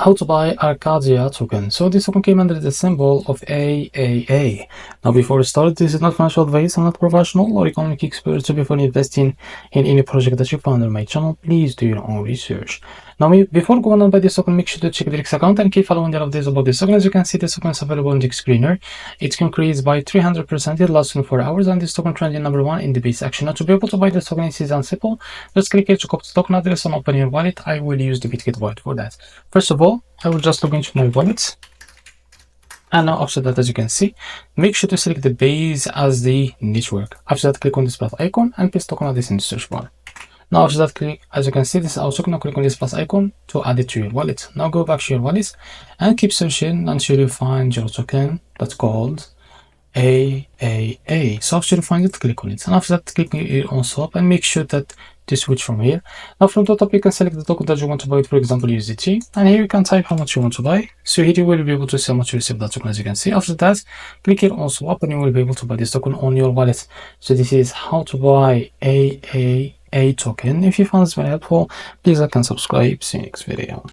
How to buy Arcadia token. So this token came under the symbol of AAA. Now before we start, this is not financial advice. I'm not professional or economic expert. So before investing in any project that you find on my channel, please do your own research. Now before going on by this token, make sure to check the X account and keep following the updates about this token. As you can see, this token is available on the screener. It can increase by 300% in the last 24 hours, and this token trending number 1 in the base action. Now to be able to buy this token, it is simple. Just click here to copy the token address and open your wallet. I will use the Bitget wallet for that. First of all, I will just log into my wallet, and now after that, as you can see, make sure to select the base as the network. After that, click on this plus icon and paste token address in the search bar. Now after that, click, as you can see, this is our token. Now click on this plus icon to add it to your wallet. Now go back to your wallet and keep searching until you find your token that's called AAA. So after you find it, click on it, and after that, click here on swap and make sure that to switch from here. Now from the top, you can select the token that you want to buy, for example USDT, and here you can type how much you want to buy. So here you will be able to see how much you receive that token. As you can see, after that, click here on swap and you will be able to buy this token on your wallet. So this is how to buy AAA token. If you found this very helpful, please like and subscribe. See you next video.